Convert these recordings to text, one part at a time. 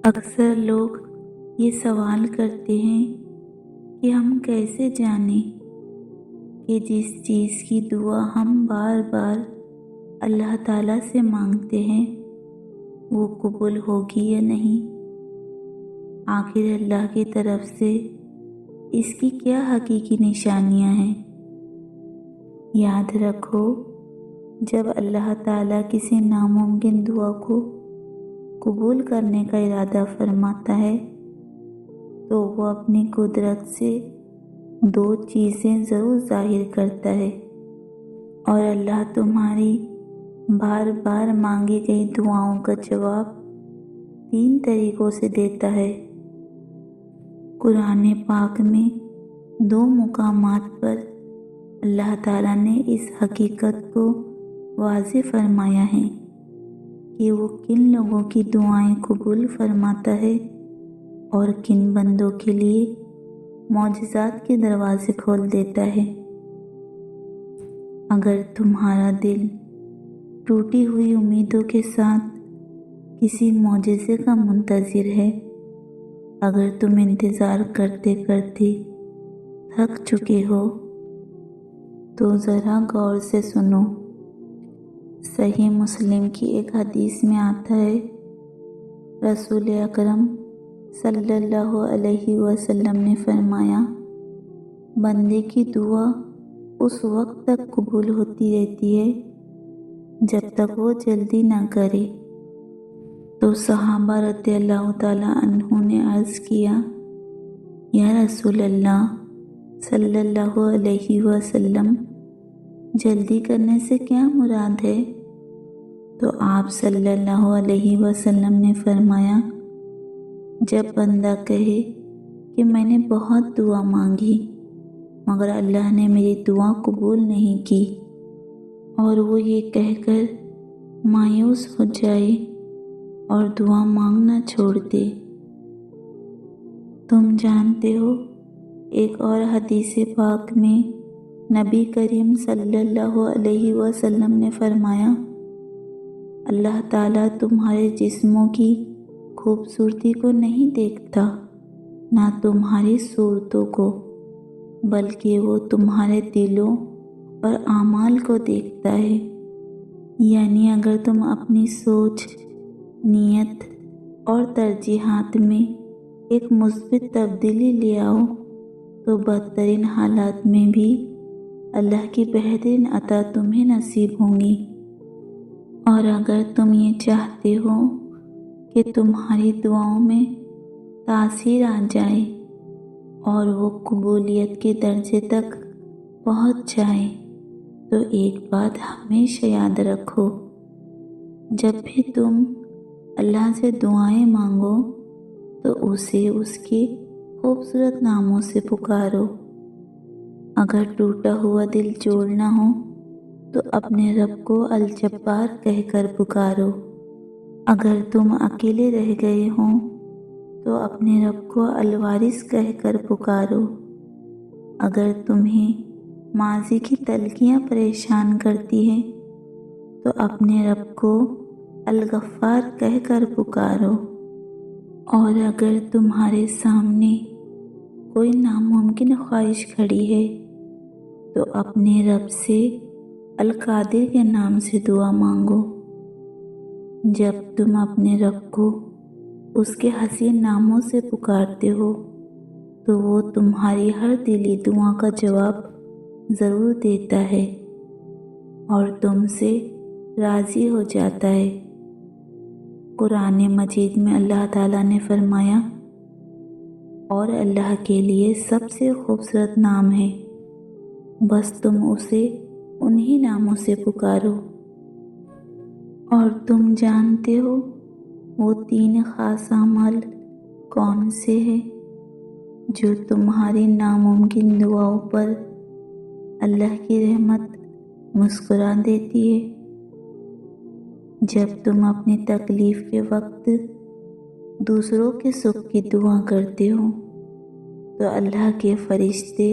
اکثر لوگ یہ سوال کرتے ہیں کہ ہم کیسے جانیں کہ جس چیز کی دعا ہم بار بار اللہ تعالیٰ سے مانگتے ہیں وہ قبول ہوگی یا نہیں۔ آخر اللہ کی طرف سے اس کی کیا حقیقی نشانیاں ہیں؟ یاد رکھو، جب اللہ تعالیٰ کسی ناممکن دعا کو قبول کرنے کا ارادہ فرماتا ہے تو وہ اپنی قدرت سے دو چیزیں ضرور ظاہر کرتا ہے، اور اللہ تمہاری بار بار مانگی گئی دعاؤں کا جواب 3 طریقوں سے دیتا ہے۔ قرآن پاک میں 2 مقامات پر اللہ تعالیٰ نے اس حقیقت کو واضح فرمایا ہے کہ وہ کن لوگوں کی دعائیں قبول فرماتا ہے اور کن بندوں کے لیے معجزات کے دروازے کھول دیتا ہے۔ اگر تمہارا دل ٹوٹی ہوئی امیدوں کے ساتھ کسی معجزے کا منتظر ہے، اگر تم انتظار کرتے کرتے تھک چکے ہو، تو ذرا غور سے سنو۔ صحیح مسلم کی ایک حدیث میں آتا ہے، رسول اکرم صلی اللہ علیہ وسلم نے فرمایا، بندے کی دعا اس وقت تک قبول ہوتی رہتی ہے جب تک وہ جلدی نہ کرے۔ تو صحابہ رضی اللہ تعالیٰ عنہ نے عرض کیا، یا رسول اللہ صلی اللہ علیہ وسلم، جلدی کرنے سے کیا مراد ہے؟ تو آپ صلی اللہ علیہ وسلم نے فرمایا، جب بندہ کہے کہ میں نے بہت دعا مانگی مگر اللہ نے میری دعا قبول نہیں کی، اور وہ یہ کہہ کر مایوس ہو جائے اور دعا مانگنا چھوڑ دے۔ تم جانتے ہو، ایک اور حدیث پاک میں نبی کریم صلی اللہ علیہ وسلم نے فرمایا، اللہ تعالیٰ تمہارے جسموں کی خوبصورتی کو نہیں دیکھتا، نہ تمہاری صورتوں کو، بلکہ وہ تمہارے دلوں اور اعمال کو دیکھتا ہے۔ یعنی اگر تم اپنی سوچ، نیت اور ترجیحات میں ایک مثبت تبدیلی لے آؤ تو بدترین حالات میں بھی اللہ کی بہترین عطا تمہیں نصیب ہوں گی۔ اور اگر تم یہ چاہتے ہو کہ تمہاری دعاؤں میں تاثیر آ جائے اور وہ قبولیت کے درجے تک پہنچ جائے، تو ایک بات ہمیشہ یاد رکھو، جب بھی تم اللہ سے دعائیں مانگو تو اسے اس کے خوبصورت ناموں سے پکارو۔ اگر ٹوٹا ہوا دل جوڑنا ہو تو اپنے رب کو الجبار کہہ کر پکارو۔ اگر تم اکیلے رہ گئے ہوں تو اپنے رب کو الوارث کہہ کر پکارو۔ اگر تمہیں ماضی کی تلخیاں پریشان کرتی ہیں تو اپنے رب کو الغفار کہہ کر پکارو۔ اور اگر تمہارے سامنے کوئی ناممکن خواہش کھڑی ہے تو اپنے رب سے القادر کے نام سے دعا مانگو۔ جب تم اپنے رب کو اس کے حسین ناموں سے پکارتے ہو تو وہ تمہاری ہر دلی دعا کا جواب ضرور دیتا ہے اور تم سے راضی ہو جاتا ہے۔ قرآن مجید میں اللہ تعالیٰ نے فرمایا، اور اللہ کے لیے سب سے خوبصورت نام ہے، بس تم اسے انہی ناموں سے پکارو۔ اور تم جانتے ہو وہ 3 خاص اعمال کون سے ہیں جو تمہاری ناممکن دعاؤں پر اللہ کی رحمت مسکرا دیتی ہے؟ جب تم اپنی تکلیف کے وقت دوسروں کے سکھ کی دعا کرتے ہو تو اللہ کے فرشتے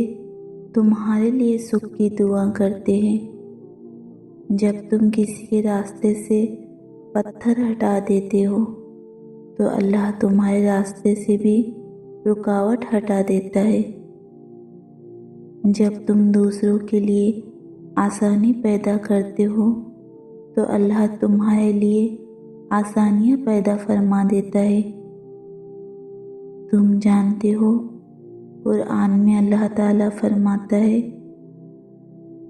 تمہارے لیے سکھ کی دعا کرتے ہیں۔ جب تم کسی کے راستے سے پتھر ہٹا دیتے ہو تو اللہ تمہارے راستے سے بھی رکاوٹ ہٹا دیتا ہے۔ جب تم دوسروں کے لیے آسانی پیدا کرتے ہو تو اللہ تمہارے لیے آسانیاں پیدا فرما دیتا ہے۔ تم جانتے ہو قرآن میں اللہ تعالیٰ فرماتا ہے،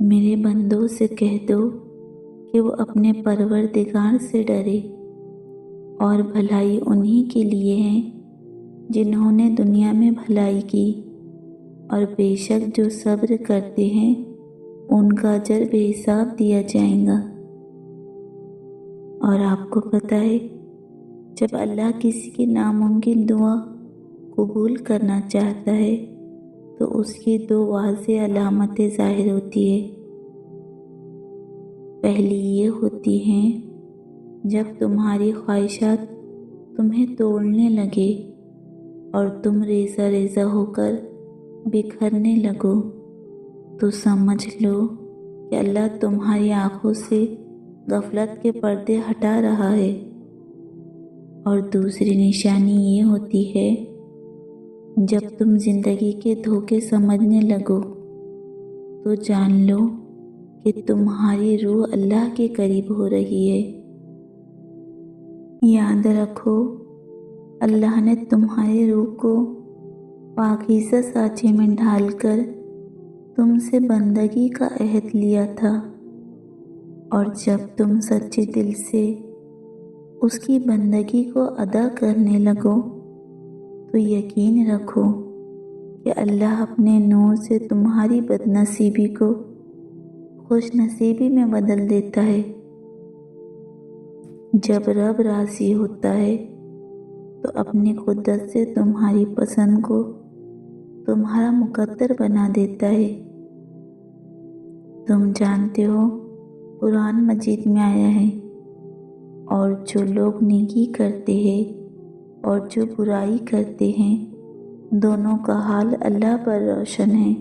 میرے بندوں سے کہہ دو کہ وہ اپنے پروردگار سے ڈرے، اور بھلائی انہی کے لیے ہے جنہوں نے دنیا میں بھلائی کی، اور بے شک جو صبر کرتے ہیں ان کا اجر بے حساب دیا جائے گا۔ اور آپ کو پتہ ہے جب اللہ کسی کی ناممکن دعا قبول کرنا چاہتا ہے تو اس کی دو واضح علامتیں ظاہر ہوتی ہے۔ پہلی یہ ہوتی ہیں جب تمہاری خواہشات تمہیں توڑنے لگے اور تم ریزہ ریزہ ہو کر بکھرنے لگو، تو سمجھ لو کہ اللہ تمہاری آنکھوں سے غفلت کے پردے ہٹا رہا ہے۔ اور دوسری نشانی یہ ہوتی ہے جب تم زندگی کے دھوکے سمجھنے لگو تو جان لو کہ تمہاری روح اللہ کے قریب ہو رہی ہے۔ یاد رکھو اللہ نے تمہاری روح کو پاکیزہ سانچے میں ڈھال کر تم سے بندگی کا عہد لیا تھا، اور جب تم سچے دل سے اس کی بندگی کو ادا کرنے لگو تو یقین رکھو کہ اللہ اپنے نور سے تمہاری بدنصیبی کو خوش نصیبی میں بدل دیتا ہے۔ جب رب راضی ہوتا ہے تو اپنی قدرت سے تمہاری پسند کو تمہارا مقدر بنا دیتا ہے۔ تم جانتے ہو قرآن مجید میں آیا ہے، اور جو لوگ نیکی کرتے ہیں اور جو برائی کرتے ہیں دونوں کا حال اللہ پر روشن ہے۔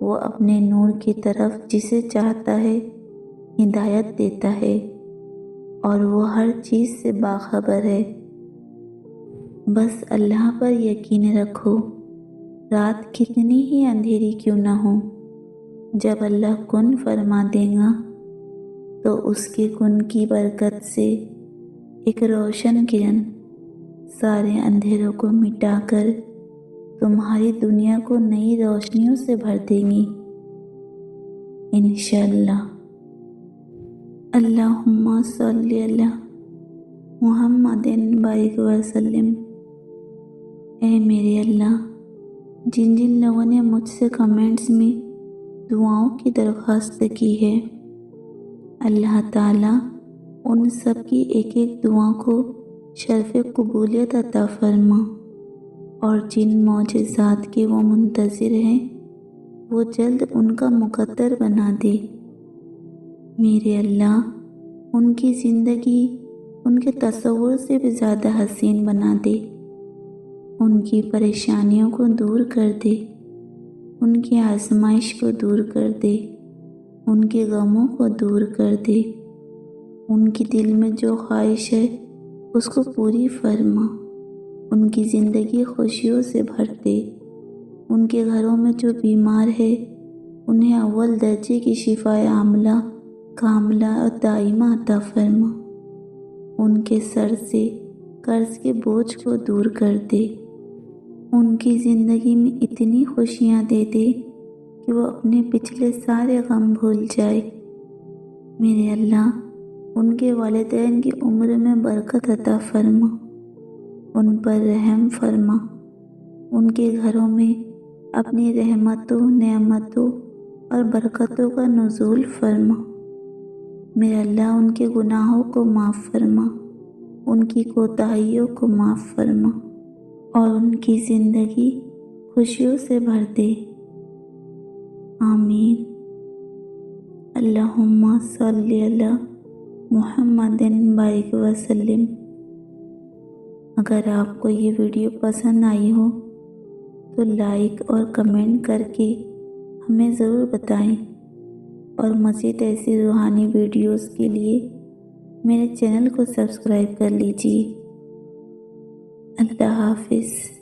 وہ اپنے نور کی طرف جسے چاہتا ہے ہدایت دیتا ہے، اور وہ ہر چیز سے باخبر ہے۔ بس اللہ پر یقین رکھو، رات کتنی ہی اندھیری کیوں نہ ہو، جب اللہ کن فرما دے گا تو اس کے کن کی برکت سے ایک روشن کرن سارے اندھیروں کو مٹا کر تمہاری دنیا کو نئی روشنیوں سے بھر دے گی انشاءاللہ۔ اللہم صلی علی محمد بارک وسلم۔ اے میرے اللہ، جن جن لوگوں نے مجھ سے کمنٹس میں دعاؤں کی درخواست کی ہے، اللہ تعالیٰ ان سب کی ایک ایک دعا کو شرف قبولیت عطا فرما، اور جن معجزات کے وہ منتظر ہیں وہ جلد ان کا مقدر بنا دے۔ میرے اللہ ان کی زندگی ان کے تصور سے بھی زیادہ حسین بنا دے، ان کی پریشانیوں کو دور کر دے، ان کی آزمائش کو دور کر دے، ان کے غموں کو دور کر دے، ان کی دل میں جو خواہش ہے اس کو پوری فرما، ان کی زندگی خوشیوں سے بھر دے، ان کے گھروں میں جو بیمار ہے انہیں اول درجے کی شفائے عاملہ کاملہ اور دائمہ عطا فرما، ان کے سر سے قرض کے بوجھ کو دور کر دے، ان کی زندگی میں اتنی خوشیاں دے دے کہ وہ اپنے پچھلے سارے غم بھول جائے۔ میرے اللہ ان کے والدین کی عمر میں برکت عطا فرما، ان پر رحم فرما، ان کے گھروں میں اپنی رحمتوں، نعمتوں اور برکتوں کا نزول فرما۔ میرے اللہ ان کے گناہوں کو معاف فرما، ان کی کوتاہیوں کو معاف فرما، اور ان کی زندگی خوشیوں سے بھر دے۔ آمین۔ اللہم صلی علی محمد بارک وسلم۔ اگر آپ کو یہ ویڈیو پسند آئی ہو تو لائک اور کمنٹ کر کے ہمیں ضرور بتائیں، اور مزید ایسی روحانی ویڈیوز کے لیے میرے چینل کو سبسکرائب کر لیجیے۔ اللہ حافظ۔